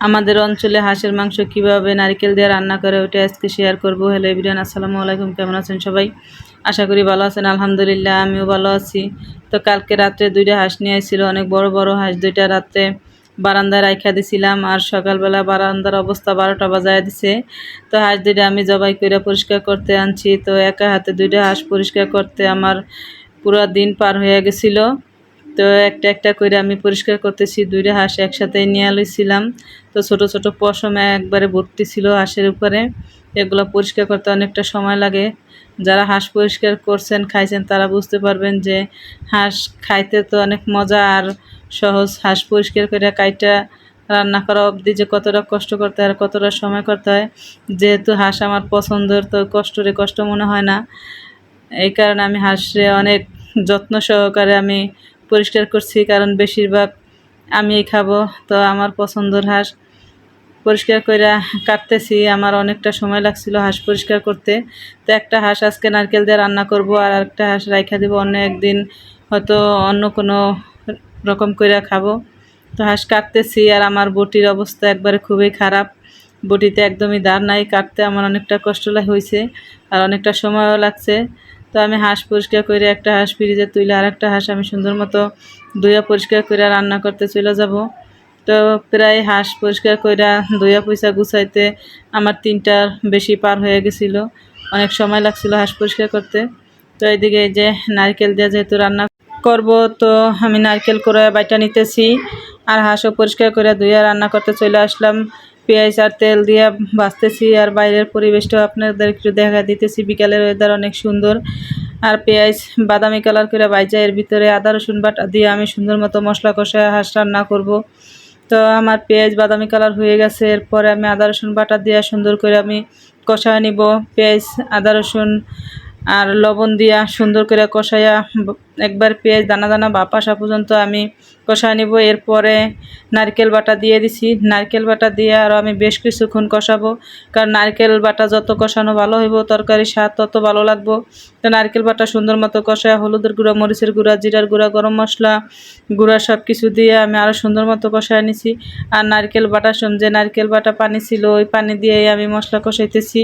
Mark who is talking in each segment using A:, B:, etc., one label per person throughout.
A: আমাদের অঞ্চলে হাঁসের মাংস কিভাবে নারকেল দিয়ে রান্না করে ওটা আজকে শেয়ার করব। হ্যালো এভরিওয়ান, আসসালামু আলাইকুম। কেমন আছেন সবাই? আশা করি ভালো আছেন। আলহামদুলিল্লাহ আমিও ভালো আছি। তো কালকে রাত্রে 2টা হাঁস নিয়ে আসছিল, অনেক বড় বড় হাঁস। 2টা রাত্রে বারান্দায় রাইখা দিছিলাম, আর সকালবেলা বারান্দার অবস্থা 12টা বাজায় দিছে। তো হাঁস 2টা আমি জবাই করে পরিষ্কার করতে আনছি। তো একা হাতে 2টা হাঁস পরিষ্কার করতে আমার পুরো দিন পার হয়ে গেছিল। তো একটা একটা করে আমি পরিষ্কার করতেছি। 2টা হাঁস একসাথে নিয়ে লইছিলাম। তো ছোট ছোট পশম একবারে ভর্তি ছিল হাঁসের উপরে। এগুলো পরিষ্কার করতে অনেকটা সময় লাগে। যারা হাঁস পরিষ্কার করছেন, খাইছেন, তারা বুঝতে পারবেন যে হাঁস খাইতে তো অনেক মজা আর সহজ। হাঁস পরিষ্কার করে কাইটা রান্না করা অবধি যে কতটা কষ্ট করতে হয় আর কতটা সময় করতে হয়। যেহেতু হাঁস আমার পছন্দের, তো কষ্ট মনে হয় না। এই কারণে আমি হাঁসে অনেক যত্ন সহকারে আমি পরিষ্কার করছি, কারণ বেশিরভাগ আমিই খাবো। তো আমার পছন্দের হাঁস পরিষ্কার করে কাটতেছি। আমার অনেকটা সময় লাগছিল হাঁস পরিষ্কার করতে। তো একটা হাঁস আজকে নারকেল দিয়ে রান্না করব, আর একটা হাঁস রাইখা দেবো অন্য একদিন, হয়তো অন্য কোনো রকম করে খাবো। তো হাঁস কাটতেছি, আর আমার বটির অবস্থা একবারে খুবই খারাপ। বটিতে একদমই দাঁড় নাই, কাটতে আমার অনেকটা কষ্ট হয়েছে আর অনেকটা সময়ও লাগছে। তো আমি হাঁস পরিষ্কার করে একটা হাঁস ফ্রিজে তুলে আর একটা হাঁস আমি সুন্দর মতো ধুয়ে পরিষ্কার করে রান্না করতে চলে যাব। তো প্রায় হাঁস পরিষ্কার করে ধুয়া পয়সা গুছাইতে আমার 3টার বেশি পার হয়ে গেছিলো। অনেক সময় লাগছিল হাঁস পরিষ্কার করতে। তো এইদিকে এই যে নারকেল দিয়ে যেহেতু রান্না করব, তো আমি নারকেল করে বাইটা নিতেছি, আর হাঁসও পরিষ্কার করে ধুয়ে রান্না করতে চলে আসলাম। পেঁয়াজ আর তেল দিয়ে ভাজতেছি, আর বাইরের পরিবেশটাও আপনাদের একটু দেখা দিতেছি। বিকালের ওয়েদার অনেক সুন্দর। আর পেঁয়াজ বাদামি কালার করে ভাজা, এর ভিতরে আদা রসুন বাটা দিয়ে আমি সুন্দর মতো মশলা কষায় হাঁস রান্না করব। তো আমার পেঁয়াজ বাদামি কালার হয়ে গেছে। এরপরে আমি আদা রসুন বাটা দিয়ে সুন্দর করে আমি কষায় নিব। পেঁয়াজ, আদা রসুন আর লবণ দিয়া সুন্দর করে কষাইয়া একবার পেঁয়াজ দানা দানা ভাপ আসা পর্যন্ত আমি কষায় নিব। এরপরে নারকেল বাটা দিয়ে দিছি। নারকেল বাটা দিয়ে আরও আমি বেশ কিছুক্ষণ কষাবো, কারণ নারকেল বাটা যত কষানো ভালো হইব তরকারির স্বাদ তত ভালো লাগবো। তো নারকেল বাটা সুন্দর মতো কষায় হলুদের গুঁড়া, মরিচের গুঁড়া, জিরার গুঁড়া, গরম মশলা গুঁড়া সব কিছু দিয়ে আমি আরও সুন্দর মতো কষায় নিছি। আর নারকেল বাটা যে নারকেল বাটা পানি ছিল, ওই পানি দিয়েই আমি মশলা কষাইতেছি।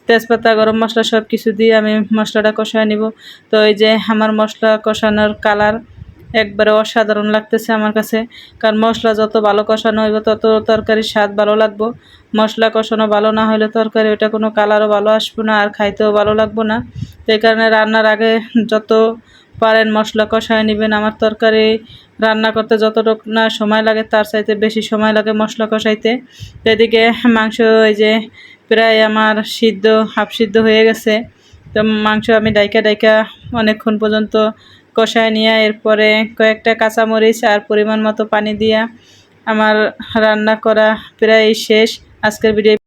A: তেজপাতা, গরম মশলা সব কিছু দিয়ে আমি মশলাটা কষায় নিব। তো এই যে আমার মশলা কষানোর কালার একবারে অসাধারণ লাগতেছে আমার কাছে, কারণ মশলা যত ভালো কষানো হইব তত তরকারির স্বাদ ভালো লাগবো। মশলা কষানো ভালো না হলে তরকারি ওটা কোনো কালারও ভালো আসবো না, আর খাইতেও ভালো লাগবো না। তো এই কারণে রান্নার আগে যত পারেন মশলা কষায় নেবেন। আমার তরকারি রান্না করতে যতটুকু না সময় লাগে, তার চাইতে বেশি সময় লাগে মশলা কষাইতে। তো এদিকে মাংস এই যে প্রায় আমার সিদ্ধ, হাফ সিদ্ধ হয়ে গেছে। তো মাংস আমি ডাইকা অনেকক্ষণ পর্যন্ত কষায় নিয়ে এরপরে কয়েকটা কাঁচামরিচ আর পরিমাণ মতো পানি দিয়া আমার রান্না করা প্রায় শেষ। আজকের ভিডিও